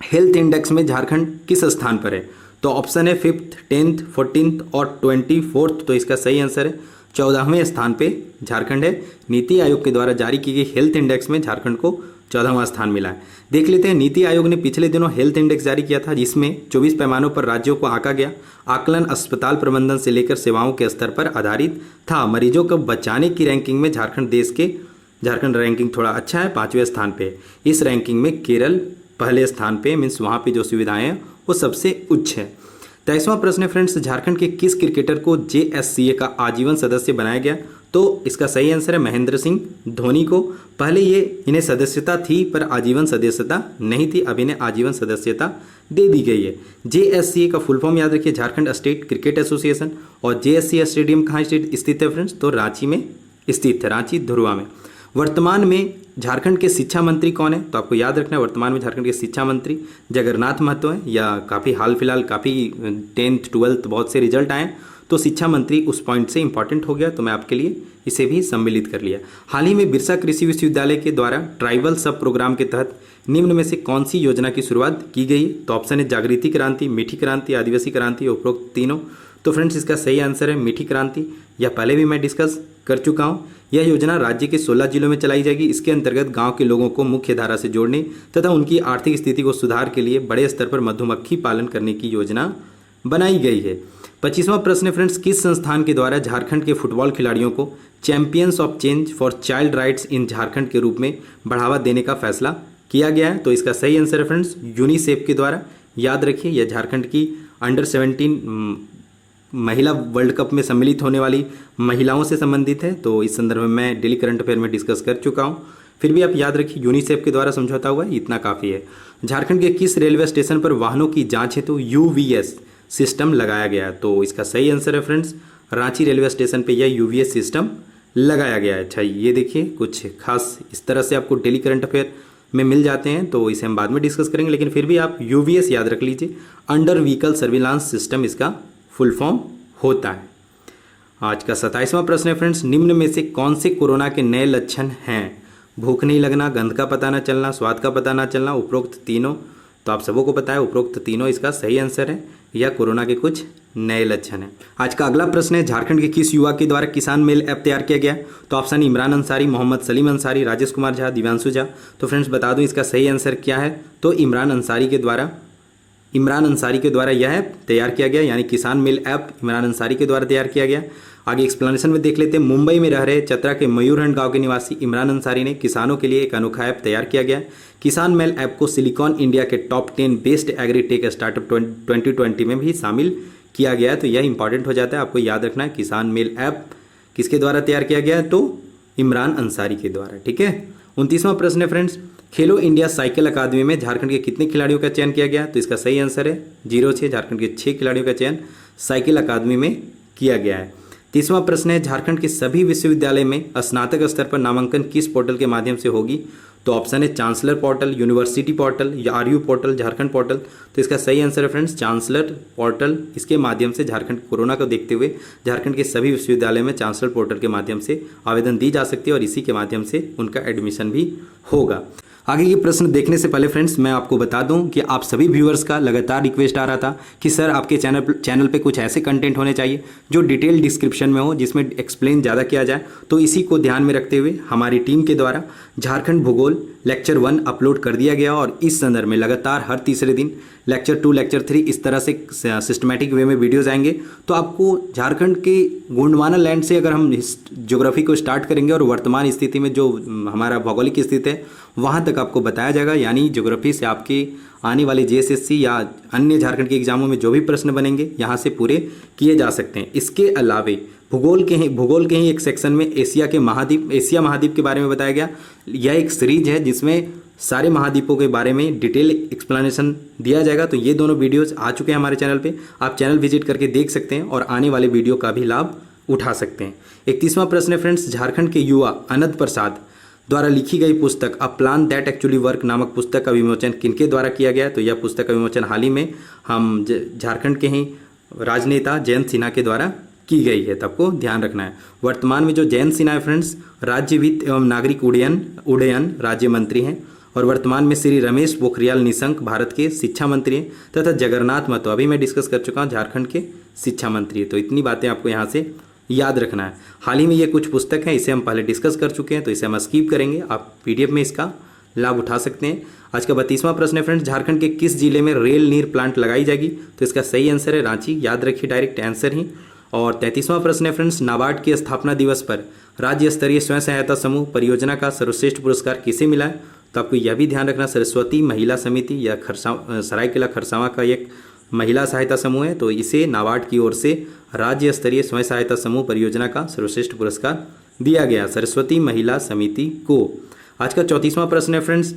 हेल्थ इंडेक्स में झारखंड किस स्थान पर है? तो ऑप्शन है 5th, 10th, 14th और 24th। तो इसका सही आंसर है 14वें स्थान पे झारखंड है। नीति आयोग के द्वारा जारी की गई हेल्थ इंडेक्स में झारखंड को 14वां स्थान मिला है। देख लेते हैं, नीति आयोग ने पिछले दिनों हेल्थ इंडेक्स जारी किया था जिसमें 24 पैमानों पर राज्यों को आंका गया। आकलन अस्पताल प्रबंधन से लेकर सेवाओं के स्तर पर आधारित था। मरीजों को बचाने की रैंकिंग में झारखंड रैंकिंग थोड़ा अच्छा है, 5वें स्थान पे। इस रैंकिंग में केरल पहले स्थान पे, मीन्स वहाँ पे जो सुविधाएं हैं वो सबसे उच्च है। 23वां प्रश्न है फ्रेंड्स, झारखंड के किस क्रिकेटर को JSCA का आजीवन सदस्य बनाया गया? तो इसका सही आंसर है महेंद्र सिंह धोनी को। पहले इन्हें सदस्यता थी पर आजीवन सदस्यता नहीं थी, अब इन्हें आजीवन सदस्यता दे दी गई है। JSCA का फुल फॉर्म याद रखिए, झारखंड स्टेट क्रिकेट एसोसिएशन। और JSCA स्टेडियम कहाँ स्थित है फ्रेंड्स? तो रांची में स्थित है, रांची धुरवा में। वर्तमान में झारखंड के शिक्षा मंत्री कौन है? तो आपको याद रखना है वर्तमान में झारखंड के शिक्षा मंत्री जगन्नाथ महतो है। या काफ़ी हाल फिलहाल काफ़ी 10th 12th बहुत से रिजल्ट आए, तो शिक्षा मंत्री उस पॉइंट से इंपॉर्टेंट हो गया, तो मैं आपके लिए इसे भी सम्मिलित कर लिया। हाल ही में बिरसा कृषि विश्वविद्यालय के द्वारा ट्राइबल सब प्रोग्राम के तहत निम्न में से कौन सी योजना की शुरुआत की गई? तो ऑप्शन है जागृति क्रांति, मीठी क्रांति, आदिवासी क्रांति, उपरोक्त तीनों। तो फ्रेंड्स इसका सही आंसर है मीठी क्रांति। यह पहले भी मैं डिस्कस कर चुका हूँ। यह योजना राज्य के 16 जिलों में चलाई जाएगी। इसके अंतर्गत गांव के लोगों को मुख्य धारा से जोड़ने तथा उनकी आर्थिक स्थिति को सुधार के लिए बड़े स्तर पर मधुमक्खी पालन करने की योजना बनाई गई है। 25वां प्रश्न है फ्रेंड्स, किस संस्थान के द्वारा झारखंड के फुटबॉल खिलाड़ियों को champions of change for child rights in Jharkhand के रूप में बढ़ावा देने का फैसला किया गया है? तो इसका सही आंसर है फ्रेंड्स यूनिसेफ के द्वारा। याद रखिए यह झारखंड की अंडर 17 महिला वर्ल्ड कप में सम्मिलित होने वाली महिलाओं से संबंधित है। तो इस संदर्भ में मैं डेली करंट अफेयर में डिस्कस कर चुका हूँ, फिर भी आप याद रखिए यूनिसेफ के द्वारा समझौता हुआ है, इतना काफ़ी है। झारखंड के किस रेलवे स्टेशन पर वाहनों की जांच हेतु UVS सिस्टम लगाया गया है? तो इसका सही आंसर है फ्रेंड्स रांची रेलवे स्टेशन पर यह UVS सिस्टम लगाया गया है। अच्छा ये देखिए कुछ खास इस तरह से आपको डेली करंट अफेयर में मिल जाते हैं, तो इसे हम बाद में डिस्कस करेंगे, लेकिन फिर भी आप UVS याद रख लीजिए। अंडर व्हीकल सर्विलांस सिस्टम इसका फुल फॉर्म होता है। आज का 27वां प्रश्न है फ्रेंड्स, निम्न में से कौन से कोरोना के नए लक्षण हैं? भूख नहीं लगना, गंध का पता न चलना, स्वाद का पता न चलना, उपरोक्त तीनों। तो आप सबों को पता है उपरोक्त तीनों इसका सही आंसर है, यह कोरोना के कुछ नए लक्षण हैं। आज का अगला प्रश्न है, झारखंड के किस युवा के द्वारा किसान मेल ऐप तैयार किया गया? तो ऑप्शन इमरान अंसारी, मोहम्मद सलीम अंसारी, राजेश कुमार झा, दिव्यांशु झा। तो फ्रेंड्स बता दूं इसका सही आंसर क्या है? तो इमरान अंसारी के द्वारा यह ऐप तैयार किया गया, यानी किसान मेल ऐप इमरान अंसारी के द्वारा तैयार किया गया। आगे एक्सप्लेनेशन में देख लेते हैं। मुंबई में रह रहे चतरा के मयूरहंड गांव के निवासी इमरान अंसारी ने किसानों के लिए एक अनोखा ऐप तैयार किया गया। किसान मेल ऐप को सिलिकॉन इंडिया के टॉप 10 बेस्ट एग्रीटेक स्टार्टअप 2020 में भी शामिल किया गया है। तो यह इंपॉर्टेंट हो जाता है, आपको याद रखना है किसान मेल ऐप किसके द्वारा तैयार किया गया है? तो इमरान अंसारी के द्वारा, ठीक है। 29वां प्रश्न है फ्रेंड्स, खेलो इंडिया साइकिल अकादमी में झारखंड के कितने खिलाड़ियों का चयन किया गया? तो इसका सही आंसर है 0-6। झारखंड के 6 खिलाड़ियों का चयन साइकिल अकादमी में किया गया है। 30वां प्रश्न है, झारखंड के सभी विश्वविद्यालय में स्नातक स्तर पर नामांकन किस पोर्टल के माध्यम से होगी? तो ऑप्शन है चांसलर पोर्टल, यूनिवर्सिटी पोर्टल या आरयू पोर्टल, झारखंड पोर्टल। तो इसका सही आंसर है फ्रेंड्स चांसलर पोर्टल। इसके माध्यम से झारखंड कोरोना को देखते हुए झारखंड के सभी विश्वविद्यालय में चांसलर पोर्टल के माध्यम से आवेदन दी जा सकती है और इसी के माध्यम से उनका एडमिशन भी होगा। आगे के प्रश्न देखने से पहले फ्रेंड्स मैं आपको बता दूं कि आप सभी व्यूअर्स का लगातार रिक्वेस्ट आ रहा था कि सर आपके चैनल पे कुछ ऐसे कंटेंट होने चाहिए जो डिटेल डिस्क्रिप्शन में हो, जिसमें एक्सप्लेन ज़्यादा किया जाए। तो इसी को ध्यान में रखते हुए हमारी टीम के द्वारा झारखंड भूगोल लेक्चर 1 अपलोड कर दिया गया और इस संदर्भ में लगातार हर तीसरे दिन लेक्चर 2, लेक्चर 3 इस तरह से सिस्टमैटिक वे में वीडियोज़ आएंगे। तो आपको झारखंड के गोंडवाना लैंड से अगर हम ज्योग्राफी को स्टार्ट करेंगे और वर्तमान स्थिति में जो हमारा भौगोलिक स्थिति है वहाँ तक आपको बताया जाएगा, यानी ज्योग्राफी से आपके आने वाले जेएसएससी या अन्य झारखंड के एग्जामों में जो भी प्रश्न बनेंगे यहाँ से पूरे किए जा सकते हैं। इसके अलावे भूगोल के ही एक सेक्शन में एशिया महाद्वीप के बारे में बताया गया। यह एक सीरीज है जिसमें सारे महाद्वीपों के बारे में डिटेल एक्सप्लेनेशन दिया जाएगा। तो ये दोनों वीडियोज़ आ चुके हैं हमारे चैनल पे, आप चैनल विजिट करके देख सकते हैं और आने वाले वीडियो का भी लाभ उठा सकते हैं। 31वां प्रश्न है फ्रेंड्स, झारखंड के युवा अनंत प्रसाद द्वारा लिखी गई पुस्तक अ प्लान दैट एक्चुअली वर्क नामक पुस्तक का विमोचन किनके द्वारा किया गया? तो यह पुस्तक का विमोचन हाल ही में हम झारखंड के ही राजनेता जयंत सिन्हा के द्वारा की गई है। तो आपको ध्यान रखना है। वर्तमान में जो जयंत सिन्हा है फ्रेंड्स राज्य वित्त एवं नागरिक उड्डयन राज्य मंत्री हैं और वर्तमान में श्री रमेश पोखरियाल निशंक भारत के शिक्षा मंत्री हैं तथा जगन्नाथ महतो अभी मैं डिस्कस कर चुका हूँ झारखंड के शिक्षा मंत्री। तो इतनी बातें आपको यहाँ से याद रखना है। हाल ही में ये कुछ पुस्तक है, इसे हम पहले डिस्कस कर चुके हैं तो इसे हम स्किप करेंगे, आप पीडीएफ में इसका लाभ उठा सकते हैं। आज का 32वां प्रश्न है फ्रेंड्स, झारखंड के किस जिले में रेल नीर प्लांट लगाई जाएगी? तो इसका सही आंसर है रांची, याद रखिए डायरेक्ट आंसर ही। और 33वां प्रश्न है फ्रेंड्स, नाबार्ड के स्थापना दिवस पर राज्य स्तरीय स्वयं सहायता समूह परियोजना का सर्वश्रेष्ठ पुरस्कार किसे मिला है? तो आपको यह भी ध्यान रखना, सरस्वती महिला समिति या सरायकेला खरसावां का एक महिला सहायता समूह है। तो इसे नाबार्ड की ओर से राज्य स्तरीय स्वयं सहायता समूह परियोजना का सर्वश्रेष्ठ पुरस्कार दिया गया सरस्वती महिला समिति को। आज का 34वां प्रश्न है फ्रेंड्स,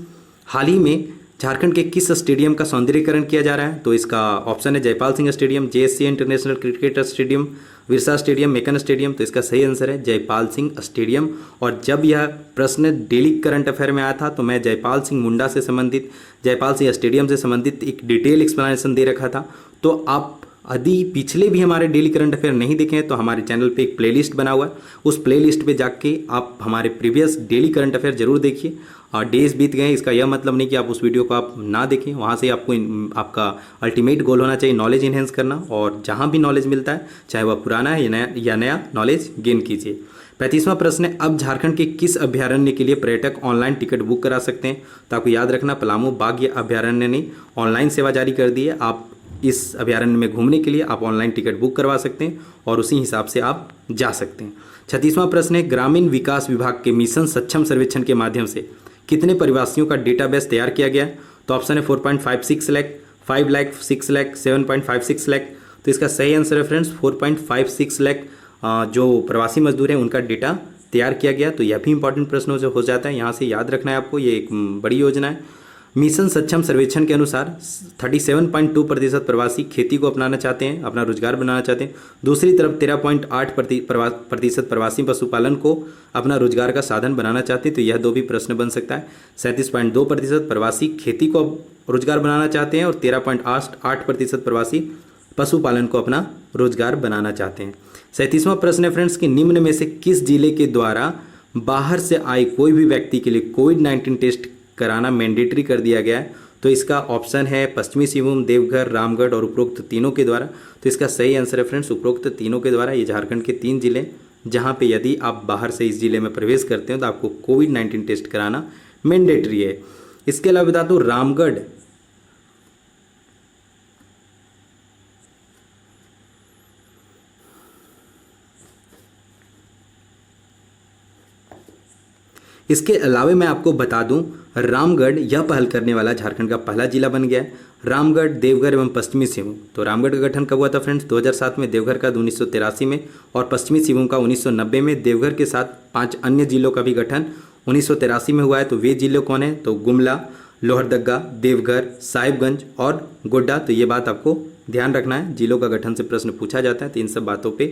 हाल ही में झारखंड के किस स्टेडियम का सौंदर्यीकरण किया जा रहा है? तो इसका ऑप्शन है Jaipal Singh stadium, JSC international cricket stadium, Birsa stadium, MECON stadium. तो इसका सही आंसर है जयपाल सिंह स्टेडियम। और जब यह प्रश्न डेली करंट अफेयर में आया था तो मैं जयपाल सिंह मुंडा से संबंधित, जयपाल सिंह स्टेडियम से संबंधित एक डिटेल एक्सप्लेनेशन दे रखा था। तो आप यदि पिछले भी हमारे डेली करंट अफेयर नहीं देखे हैं तो हमारे चैनल पे एक प्लेलिस्ट बना हुआ है, उस प्लेलिस्ट पे जाके आप हमारे प्रीवियस डेली करंट अफेयर जरूर देखिए। और डेज बीत गए इसका यह मतलब नहीं कि आप उस वीडियो को आप ना देखें, वहाँ से आपको आपका अल्टीमेट गोल होना चाहिए नॉलेज इन्हेंस करना, और जहाँ भी नॉलेज मिलता है चाहे वह पुराना है या नया नॉलेज गेन कीजिए। 35वां प्रश्न है, अब झारखंड के किस अभ्यारण्य के लिए पर्यटक ऑनलाइन टिकट बुक करा सकते हैं? तो आपको याद रखना पलामू बाघ अभ्यारण्य ने ऑनलाइन सेवा जारी कर दी है। आप इस अभ्यारण्य में घूमने के लिए आप ऑनलाइन टिकट बुक करवा सकते हैं और उसी हिसाब से आप जा सकते हैं। 36वां प्रश्न है, ग्रामीण विकास विभाग के मिशन सक्षम सर्वेक्षण के माध्यम से कितने प्रवासियों का डेटाबेस तैयार किया गया? तो ऑप्शन है 4.56 लाख, 5 लाख, 6 लाख, 7.56 लाख। तो इसका सही आंसर है फ्रेंड्स 4.56 लाख जो प्रवासी मजदूर हैं उनका डेटा तैयार किया गया। तो यह भी इंपॉर्टेंट प्रश्न हो जाता है, यहाँ से याद रखना है आपको, ये एक बड़ी योजना है। मिशन सक्षम सर्वेक्षण के अनुसार 37.2% प्रवासी खेती को अपनाना चाहते हैं, अपना रोजगार बनाना चाहते हैं। दूसरी तरफ 13.8% प्रवासी पशुपालन को अपना रोजगार का साधन बनाना चाहते हैं। तो यह दो भी प्रश्न बन सकता है। 37.2% प्रवासी खेती को रोजगार बनाना चाहते हैं और 13.8% प्रवासी पशुपालन को अपना रोजगार बनाना चाहते हैं। 37वां प्रश्न है फ्रेंड्स कि निम्न में से किस जिले के द्वारा बाहर से आए कोई भी व्यक्ति के लिए कोविड-19 टेस्ट कराना मैंडेटरी कर दिया गया है? तो इसका ऑप्शन है पश्चिमी सिंहभूम, देवघर, रामगढ़ और उपरोक्त तीनों के द्वारा। तो इसका सही आंसर है फ्रेंड्स उपरोक्त तीनों के द्वारा। ये झारखंड के 3 जिले जहाँ पे यदि आप बाहर से इस जिले में प्रवेश करते हो तो आपको कोविड-19 टेस्ट कराना मैंडेटरी है। इसके अलावा बता दूँ रामगढ़ इसके अलावा मैं आपको बता दूं रामगढ़ यह पहल करने वाला झारखंड का पहला जिला बन गया है। रामगढ़, देवघर एवं पश्चिमी सिंहभूम। तो रामगढ़ का गठन कब हुआ था फ्रेंड्स? 2007 में, देवघर का 1983 में और पश्चिमी सिंहभूम का 1990 में। देवघर के साथ 5 अन्य जिलों का भी गठन 1983 में हुआ है। तो वे जिले कौन है? तो गुमला, लोहरदगा, देवघर, साहिबगंज और गोड्डा। तो ये बात आपको ध्यान रखना है, जिलों का गठन से प्रश्न पूछा जाता है, तो इन सब बातों पे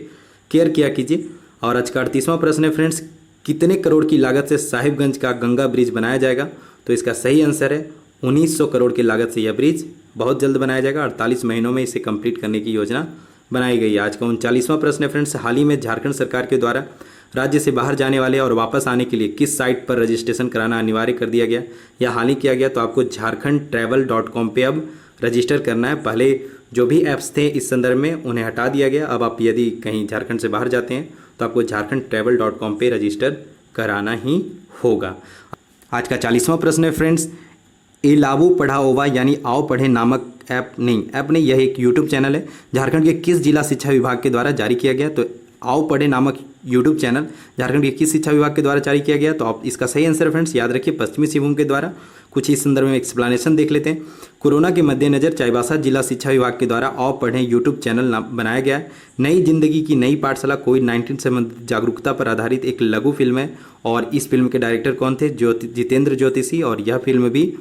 केयर किया कीजिए। और आज का 38वां प्रश्न है फ्रेंड्स, कितने करोड़ की लागत से साहिबगंज का गंगा ब्रिज बनाया जाएगा? तो इसका सही आंसर है 1900 करोड़ की लागत से यह ब्रिज बहुत जल्द बनाया जाएगा। 48 महीनों में इसे कंप्लीट करने की योजना बनाई गई है। आज का 39वां प्रश्न है फ्रेंड्स, हाल ही में झारखंड सरकार के द्वारा राज्य से बाहर जाने वाले और वापस आने के लिए किस साइट पर रजिस्ट्रेशन कराना अनिवार्य कर दिया गया या हाल ही किया गया? तो आपको झारखंड-travel.com पे अब रजिस्टर करना है। पहले जो भी ऐप्स थे इस संदर्भ में उन्हें हटा दिया गया। अब आप यदि कहीं झारखंड से बाहर जाते हैं तो आपको झारखंड-travel.com पे रजिस्टर कराना ही होगा। आज का 40वां प्रश्न है फ्रेंड्स, एलाबो पढ़ाओवा यानी आओ पढ़े नामक ऐप नहीं, यह एक यूट्यूब चैनल है, झारखंड के किस जिला शिक्षा विभाग के द्वारा जारी किया गया? तो आओ पढ़े नामक यूट्यूब चैनल झारखंड के किस शिक्षा विभाग के द्वारा जारी किया गया? तो आप इसका सही आंसर फ्रेंड्स याद रखिए पश्चिमी सिंहभूम के द्वारा। कुछ इस संदर्भ में एक्सप्लेनेशन देख लेते हैं। कोरोना के मद्देनजर चाईबासा जिला शिक्षा विभाग के द्वारा आओ पढ़ें यूट्यूब चैनल बनाया गया है। नई जिंदगी की नई पाठशाला कोविड-19 से संबंधित जागरूकता पर आधारित एक लघु फिल्म है और इस फिल्म के डायरेक्टर कौन थे? जितेंद्र ज्योतिषी। और यह फिल्म भी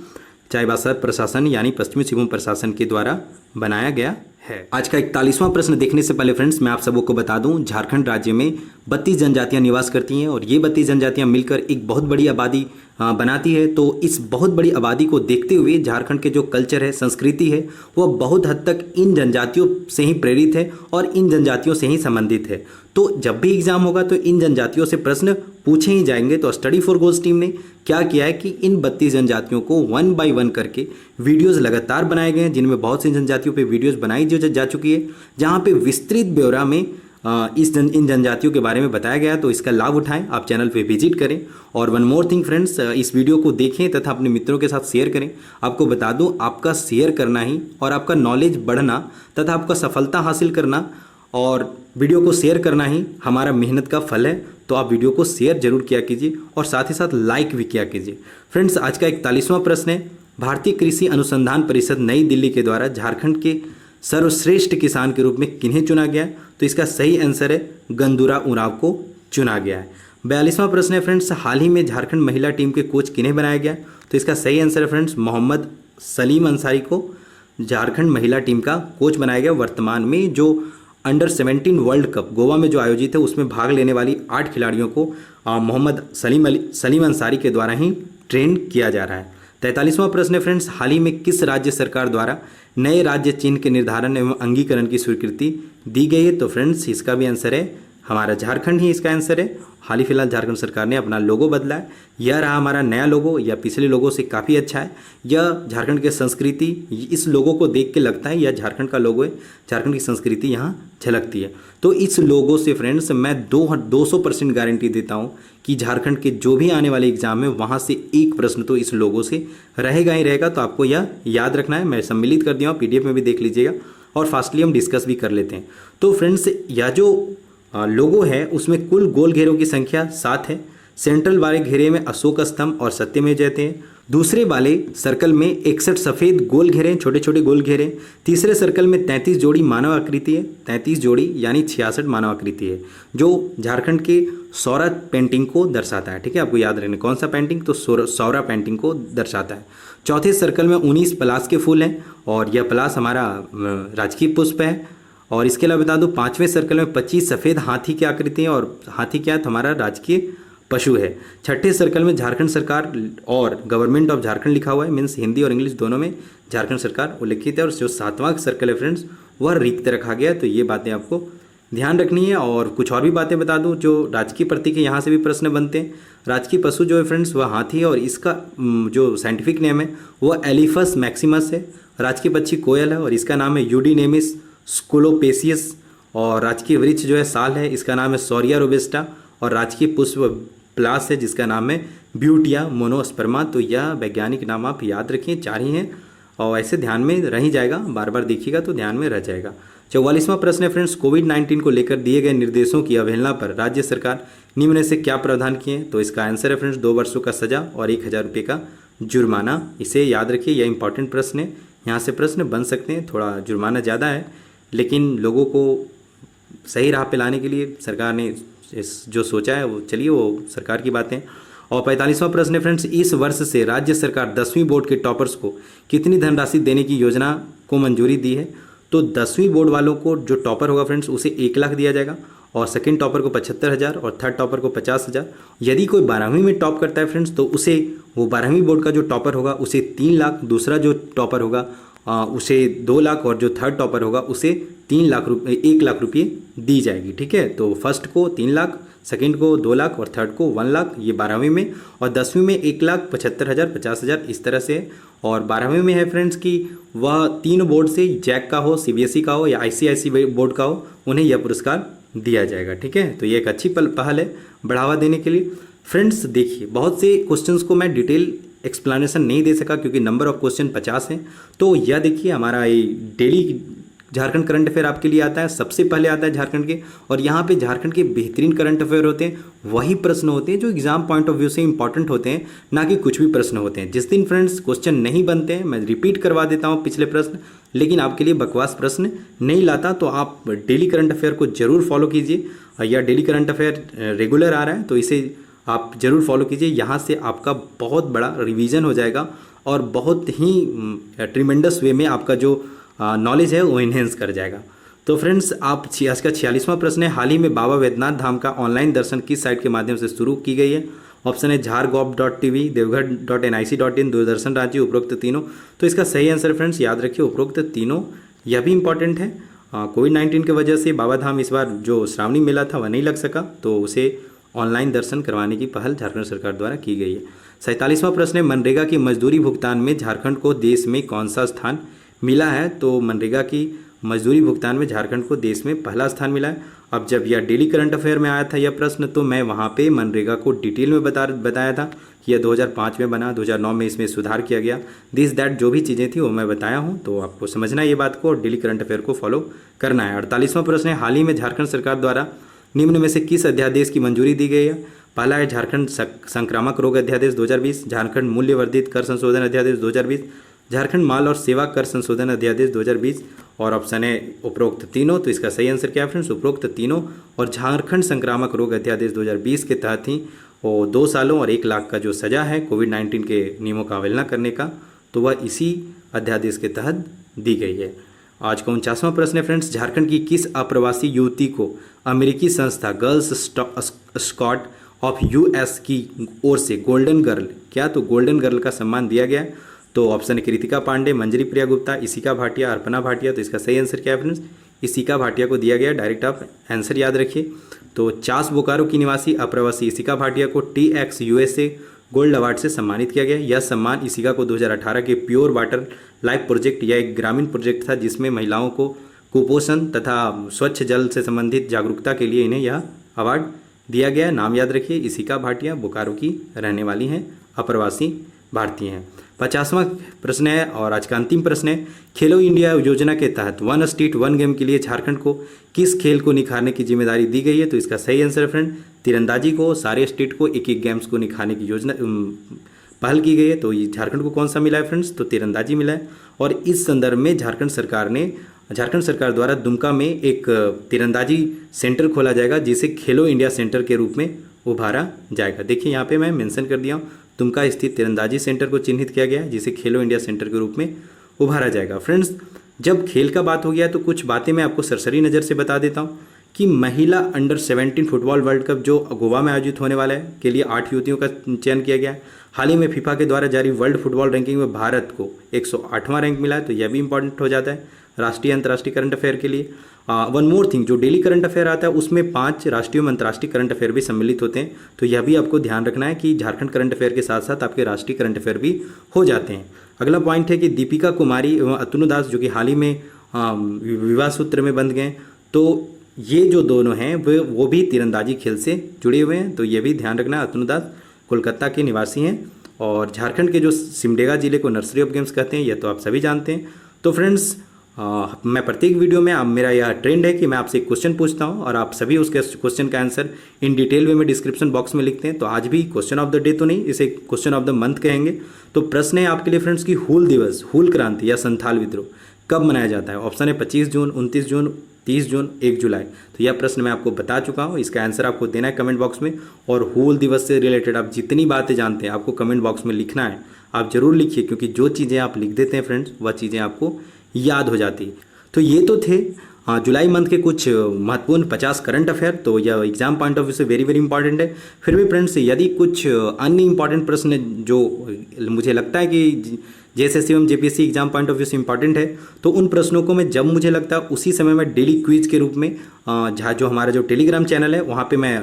चाईबासा प्रशासन यानी पश्चिमी सिंहभूम प्रशासन के द्वारा बनाया गया है। आज का 41वां प्रश्न देखने से पहले फ्रेंड्स मैं आप सबको को बता दूं, झारखंड राज्य में 32 जनजातियां निवास करती हैं और ये 32 जनजातियां मिलकर एक बहुत बड़ी आबादी बनाती है। तो इस बहुत बड़ी आबादी को देखते हुए झारखंड के जो कल्चर है, संस्कृति है, वह बहुत हद तक इन जनजातियों से ही प्रेरित है और इन जनजातियों से ही संबंधित है। तो जब भी एग्जाम होगा तो इन जनजातियों से प्रश्न पूछे ही जाएंगे। तो स्टडी फॉर गोल्स टीम ने क्या किया है कि इन 32 जनजातियों को 1 बाय 1 करके वीडियोस लगातार बनाए गए हैं, जिनमें बहुत सी जनजातियों पे वीडियोस बनाई जा चुकी है, जहां पे विस्तृत ब्यौरा में इन जनजातियों के बारे में बताया गया। तो इसका लाभ उठाएं, आप चैनल पे विजिट करें। और वन मोर थिंग फ्रेंड्स, इस वीडियो को देखें तथा अपने मित्रों के साथ शेयर करें। आपको बता दूं, आपका शेयर करना ही और आपका नॉलेज बढ़ना तथा आपका सफलता हासिल करना और वीडियो को शेयर करना ही हमारा मेहनत का फल है। तो आप वीडियो को शेयर जरूर किया कीजिए और साथ ही साथ लाइक भी किया कीजिए। फ्रेंड्स, आज का 41वां प्रश्न है, भारतीय कृषि अनुसंधान परिषद नई दिल्ली के द्वारा झारखंड के सर्वश्रेष्ठ किसान के रूप में किन्हें चुना गया? तो इसका सही आंसर है गंदूरा उरांव को चुना गया है। 42वां प्रश्न है फ्रेंड्स, हाल ही में झारखंड महिला टीम के कोच किन्हें बनाया गया? तो इसका सही आंसर है फ्रेंड्स मोहम्मद सलीम अंसारी को झारखंड महिला टीम का कोच बनाया गया। वर्तमान में जो अंडर 17 वर्ल्ड कप गोवा में जो आयोजित है उसमें भाग लेने वाली 8 खिलाड़ियों को मोहम्मद सलीम अंसारी के द्वारा ही ट्रेन किया जा रहा है। 43वां प्रश्न है फ्रेंड्स, हाल ही में किस राज्य सरकार द्वारा नए राज्य चिन्ह के निर्धारण एवं अंगीकरण की स्वीकृति दी गई है? तो फ्रेंड्स इसका भी आंसर है हमारा झारखंड ही इसका आंसर है। हाल ही फिलहाल झारखंड सरकार ने अपना लोगो बदला है। यह रहा हमारा नया लोगो, यह पिछले लोगों से काफ़ी अच्छा है। यह झारखंड की संस्कृति, इस लोगो को देख के लगता है यह झारखंड का लोगो है, झारखंड की संस्कृति यहाँ झलकती है। तो इस लोगो से फ्रेंड्स मैं 200% गारंटी देता हूँ कि झारखंड के जो भी आने वाले एग्जाम में वहाँ से एक प्रश्न तो इस लोगो से रहेगा ही रहेगा। तो आपको यह याद रखना है। मैं सम्मिलित कर दिया हूँ, PDF में भी देख लीजिएगा और फास्टली हम डिस्कस भी कर लेते हैं। तो फ्रेंड्स, यह जो लोगो है उसमें कुल गोल घेरों की संख्या 7 है। सेंट्रल वाले घेरे में अशोक स्तंभ और सत्यमेव जयते हैं। दूसरे वाले सर्कल में 61 सफ़ेद गोल घेरे, छोटे छोटे गोल घेरे। तीसरे सर्कल में 33 जोड़ी मानव आकृति है, 33 जोड़ी यानी 66 मानव आकृति है, जो झारखंड के सौरा पेंटिंग को दर्शाता है। ठीक है, आपको याद रखना कौन सा पेंटिंग? तो सौरा पेंटिंग को दर्शाता है। चौथे सर्कल में 19 पलाश के फूल हैं और यह पलाश हमारा राजकीय पुष्प है। और इसके अलावा बता दूं 5वें सर्कल में 25 सफ़ेद हाथी की आकृति है और हाथी क्या है? हमारा राजकीय पशु है। छठे सर्कल में झारखंड सरकार और गवर्नमेंट ऑफ झारखंड लिखा हुआ है, मीन्स हिंदी और इंग्लिश दोनों में झारखंड सरकार उल्लिखित है। और जो 7वां सर्कल है फ्रेंड्स वह रिक्त रखा गया है। तो ये बातें आपको ध्यान रखनी है। और कुछ और भी बातें बता दूं, जो राजकीय प्रतीक है यहाँ से भी प्रश्न बनते हैं। राजकीय पशु जो है फ्रेंड्स वह हाथी है और इसका जो साइंटिफिक नेम है वह एलिफस मैक्सिमस है। राजकीय पक्षी कोयल है और इसका नाम है यूडीनेमिस स्कोलोपेसियस। और राजकीय वृक्ष जो है साल है, इसका नाम है सौरिया रोबेस्टा। और राजकीय पुष्प प्लास है जिसका नाम है ब्यूटिया मोनोस्पर्मा। तो यह वैज्ञानिक नाम आप याद रखिए, 4 ही हैं और ऐसे ध्यान में रह ही जाएगा, बार बार देखिएगा तो ध्यान में रह जाएगा। 44वां प्रश्न है फ्रेंड्स, कोविड-19 को लेकर दिए गए निर्देशों की अवहेलना पर राज्य सरकार निम्न में से क्या प्रावधान किए? तो इसका आंसर है फ्रेंड्स 2 वर्षों का सजा और 1000 रुपये का जुर्माना। इसे याद रखिए, यह इंपॉर्टेंट प्रश्न है, यहाँ से प्रश्न बन सकते हैं। थोड़ा जुर्माना ज़्यादा है लेकिन लोगों को सही राह पे लाने के लिए सरकार ने जो सोचा है वो चलिए वो सरकार की बातें। और 45वां प्रश्न है फ्रेंड्स, इस वर्ष से राज्य सरकार 10वीं बोर्ड के टॉपर्स को कितनी धनराशि देने की योजना को मंजूरी दी है? तो 10वीं बोर्ड वालों को जो टॉपर होगा फ्रेंड्स उसे 1 लाख दिया जाएगा, और सेकंड टॉपर को 75,000 और थर्ड टॉपर को 50,000। यदि कोई 12वीं में टॉप करता है फ्रेंड्स तो उसे वो 12वीं बोर्ड का जो टॉपर होगा उसे 3 लाख, दूसरा जो टॉपर होगा उसे 2 लाख, और जो थर्ड टॉपर होगा उसे 1 लाख रुपये दी जाएगी। ठीक है, तो फर्स्ट को 3 लाख, सेकंड को 2 लाख और थर्ड को 1 लाख, ये 12वीं में। और 10वीं में 1,75,000, 50,000 इस तरह से। और 12वीं में है फ्रेंड्स कि वह 3 बोर्ड से, जैक का हो, सीबीएसई का हो या आईसीआईसी बोर्ड का हो, उन्हें यह पुरस्कार दिया जाएगा। ठीक है, तो ये एक अच्छी पहल है बढ़ावा देने के लिए। फ्रेंड्स देखिए, बहुत से क्वेश्चंस को मैं डिटेल एक्सप्लेनेशन नहीं दे सका क्योंकि नंबर ऑफ क्वेश्चन 50 हैं। तो यह देखिए हमारा ये डेली झारखंड करंट अफेयर आपके लिए आता है, सबसे पहले आता है झारखंड के, और यहाँ पे झारखंड के बेहतरीन करंट अफेयर होते हैं, वही प्रश्न होते हैं जो एग्जाम पॉइंट ऑफ व्यू से इंपॉर्टेंट होते हैं, ना कि कुछ भी प्रश्न होते हैं। जिस दिन फ्रेंड्स क्वेश्चन नहीं बनते हैं, मैं रिपीट करवा देता हूँ पिछले प्रश्न, लेकिन आपके लिए बकवास प्रश्न नहीं लाता, तो आप डेली करंट अफेयर को जरूर फॉलो कीजिए, या डेली करंट अफेयर रेगुलर आ रहा है तो इसे आप जरूर फॉलो कीजिए। यहाँ से आपका बहुत बड़ा रिवीजन हो जाएगा और बहुत ही ट्रिमेंडस वे में आपका जो नॉलेज है वो इन्हेंस कर जाएगा। तो फ्रेंड्स आप आज का 46वां प्रश्न है, हाल ही में बाबा वैद्यनाथ धाम का ऑनलाइन दर्शन किस साइट के माध्यम से शुरू की गई है? ऑप्शन है झारगॉव.tv, देवघर.nic.in, दूरदर्शन राज्य, उपरोक्त तीनों। तो इसका सही आंसर फ्रेंड्स याद रखिए उपरोक्त तीनों। यह भी इंपॉर्टेंट है, कोविड-19 की वजह से बाबा धाम इस बार जो श्रावणी मेला था वह नहीं लग सका, तो उसे ऑनलाइन दर्शन करवाने की पहल झारखंड सरकार द्वारा की गई है। 47वां प्रश्न है, मनरेगा की मजदूरी भुगतान में झारखंड को देश में कौन सा स्थान मिला है? तो मनरेगा की मजदूरी भुगतान में झारखंड को देश में पहला स्थान मिला है। अब जब यह डेली करंट अफेयर में आया था यह प्रश्न, तो मैं वहाँ पे मनरेगा को डिटेल में बताया था कि यह 2005 में बना, 2009 में इसमें सुधार किया गया, दिस दैट जो भी चीज़ें थी वो मैं बताया हूँ, तो आपको समझना है ये बात को और डेली करंट अफेयर को फॉलो करना है। 48वां प्रश्न है, हाल ही में झारखंड सरकार द्वारा निम्न में से किस अध्यादेश की मंजूरी दी गई है? पहला है झारखंड संक्रामक रोग अध्यादेश 2020, झारखंड मूल्य वर्धित कर संशोधन अध्यादेश 2020, झारखंड माल और सेवा कर संशोधन अध्यादेश 2020, और ऑप्शन है उपरोक्त तीनों। तो इसका सही आंसर क्या है फ्रेंड्स? उपरोक्त तीनों। और झारखंड संक्रामक रोग अध्यादेश 2020 के तहत ही वो 2 सालों और 1 लाख का जो सजा है कोविड-19 के नियमों का अवहेलना करने का, तो वह इसी अध्यादेश के तहत दी गई है। आज का 49वां प्रश्न है फ्रेंड्स, झारखंड की किस अप्रवासी युवती को अमेरिकी संस्था गर्ल्स स्कॉट ऑफ यूएस की ओर से गोल्डन गर्ल, क्या तो गोल्डन गर्ल का सम्मान दिया गया? तो ऑप्शन है कृतिका पांडे, मंजरी प्रिया गुप्ता, इसिका भाटिया, अर्पणा भाटिया। तो इसका सही आंसर क्या है फ्रेंड्स? इसिका भाटिया को दिया गया। डायरेक्ट आप आंसर याद रखिए। तो चास बोकारो की निवासी अप्रवासी इसिका भाटिया को TX USA गोल्ड अवार्ड से सम्मानित किया गया। यह सम्मान इसिका को 2018 के प्योर वाटर लाइफ प्रोजेक्ट, यह एक ग्रामीण प्रोजेक्ट था जिसमें महिलाओं को कुपोषण तथा स्वच्छ जल से संबंधित जागरूकता के लिए इन्हें यह अवार्ड दिया गया। नाम याद रखिए, इसिका भाटिया बोकारो की रहने वाली हैं, अप्रवासी भारतीय हैं। 50वां प्रश्न है और आज का अंतिम प्रश्न है, खेलो इंडिया योजना के तहत 1 स्टेट 1 गेम के लिए झारखंड को किस खेल को निखारने की जिम्मेदारी दी गई है? तो इसका सही आंसर है फ्रेंड तीरंदाजी को, सारे स्टेट को एक एक गेम्स को निखारने की योजना पहल की गई है। तो ये झारखंड को कौन सा मिला है फ्रेंड्स? तो तीरंदाजी मिला है। और इस संदर्भ में झारखंड सरकार द्वारा दुमका में एक तीरंदाजी सेंटर खोला जाएगा जिसे खेलो इंडिया सेंटर के रूप में उभारा जाएगा। देखिए यहाँ पे मैं मेंशन कर दिया हूँ, दुमका स्थित तीरंदाजी सेंटर को चिन्हित किया गया है जिसे खेलो इंडिया सेंटर के रूप में उभारा जाएगा। फ्रेंड्स जब खेल का बात हो गया तो कुछ बातें मैं आपको सरसरी नज़र से बता देता हूँ कि महिला अंडर 17 फुटबॉल वर्ल्ड कप जो गोवा में आयोजित होने वाला है के लिए 8 युवतियों का चयन किया गया है। हाल ही में फीफा के द्वारा जारी वर्ल्ड फुटबॉल रैंकिंग में भारत को 108वां रैंक मिला है, तो यह भी इंपॉर्टेंट हो जाता है राष्ट्रीय अंतर्राष्ट्रीय करंट अफेयर के लिए। वन मोर थिंग, जो डेली करंट अफेयर आता है उसमें 5 राष्ट्रीय और अंतर्राष्ट्रीय करंट अफेयर भी सम्मिलित होते हैं, तो यह भी आपको ध्यान रखना है कि झारखंड करंट अफेयर के साथ साथ आपके राष्ट्रीय करंट अफेयर भी हो जाते हैं। अगला पॉइंट है कि दीपिका कुमारी एवं अतनु दास जो कि हाल ही में विवाह सूत्र में बंध गए, तो ये जो दोनों हैं वो भी तीरंदाजी खेल से जुड़े हुए हैं, तो ये भी ध्यान रखना। अतनु दास कोलकाता के निवासी हैं और झारखंड के जो सिमडेगा जिले को नर्सरी ऑफ गेम्स कहते हैं, यह तो आप सभी जानते हैं। तो फ्रेंड्स मैं प्रत्येक वीडियो में मेरा यह ट्रेंड है कि मैं आपसे एक क्वेश्चन पूछता हूं और आप सभी उसके क्वेश्चन का आंसर इन डिटेल वे में डिस्क्रिप्शन बॉक्स में लिखते हैं। तो आज भी क्वेश्चन ऑफ द डे तो नहीं, इसे क्वेश्चन ऑफ द मंथ कहेंगे। तो प्रश्न है आपके लिए फ्रेंड्स कि हूल दिवस, हूल क्रांति या संथाल विद्रोह कब मनाया जाता है? ऑप्शन है 25 जून, 29 जून, 30 जून, 1 जुलाई। तो यह प्रश्न मैं आपको बता चुका हूँ, इसका आंसर आपको देना है कमेंट बॉक्स में। और हूल दिवस से रिलेटेड आप जितनी बातें जानते हैं आपको कमेंट बॉक्स में लिखना है। आप जरूर लिखिए, क्योंकि जो चीज़ें आप लिख देते हैं फ्रेंड्स, वह चीज़ें आपको याद हो जाती है। तो ये तो थे जुलाई मंथ के कुछ महत्वपूर्ण 50 करंट अफेयर। तो यह एग्जाम पॉइंट ऑफ व्यू से वेरी वेरी इंपॉर्टेंट है। फिर भी फ्रेंड्स, यदि कुछ अन्य इंपॉर्टेंट प्रश्न जो मुझे लगता है कि जेएसएससी एवं JPSC exam point of view से इंपॉर्टेंट है, तो उन प्रश्नों को मैं जब मुझे लगता है उसी समय मैं डेली क्विज के रूप में जहाँ जो हमारा जो टेलीग्राम चैनल है वहाँ पे मैं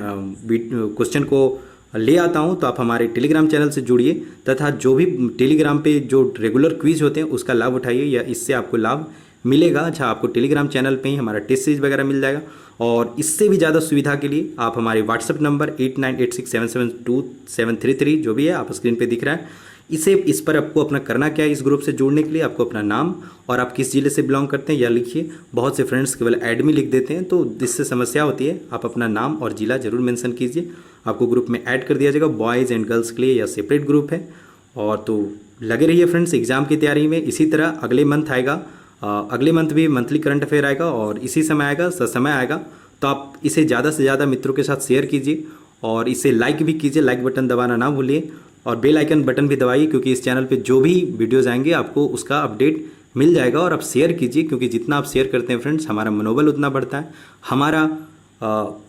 क्वेश्चन को ले आता हूँ। तो आप हमारे टेलीग्राम चैनल से जुड़िए तथा जो भी टेलीग्राम पे जो रेगुलर क्विज होते हैं उसका लाभ उठाइए, या इससे आपको लाभ मिलेगा। अच्छा, आपको टेलीग्राम चैनल पे ही हमारा टेस्ट सीरीज वगैरह मिल जाएगा। और इससे भी ज़्यादा सुविधा के लिए आप हमारे व्हाट्सएप नंबर 8986772733 जो भी है आप स्क्रीन पे दिख रहा है, इस पर आपको अपना करना क्या है, इस ग्रुप से जुड़ने के लिए आपको अपना नाम और आप किस जिले से बिलोंग करते हैं यह लिखिए। बहुत से फ्रेंड्स केवल एडमी लिख देते हैं, तो जिससे समस्या होती है। आप अपना नाम और जिला जरूर मेंशन कीजिए, आपको ग्रुप में ऐड कर दिया जाएगा। बॉयज़ एंड गर्ल्स के लिए यह सेपरेट ग्रुप है। और तो लगे रहिए फ्रेंड्स एग्जाम की तैयारी में। इसी तरह अगले मंथ आएगा, अगले मंथ भी मंथली करंट अफेयर आएगा और इसी समय आएगा, समय आएगा। तो आप इसे ज़्यादा से ज़्यादा मित्रों के साथ शेयर कीजिए और इसे लाइक भी कीजिए, लाइक बटन दबाना ना भूलिए और बेल आइकन बटन भी दबाइए, क्योंकि इस चैनल पे जो भी वीडियोज़ आएंगे आपको उसका अपडेट मिल जाएगा। और आप शेयर कीजिए, क्योंकि जितना आप शेयर करते हैं फ्रेंड्स हमारा मनोबल उतना बढ़ता है। हमारा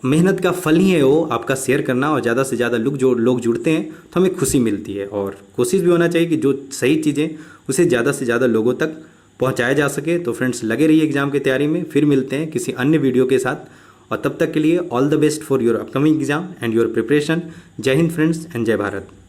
मेहनत का फल ही है वो आपका शेयर करना, और ज़्यादा से ज़्यादा लोग जुड़ते हैं तो हमें खुशी मिलती है। और कोशिश भी होना चाहिए कि जो सही चीज़ें उसे ज़्यादा से ज़्यादा लोगों तक पहुंचाया जा सके। तो फ्रेंड्स लगे रहिए एग्जाम की तैयारी में। फिर मिलते हैं किसी अन्य वीडियो के साथ, और तब तक के लिए all the best for your upcoming exam and your preparation. जय हिंद फ्रेंड्स एंड जय भारत।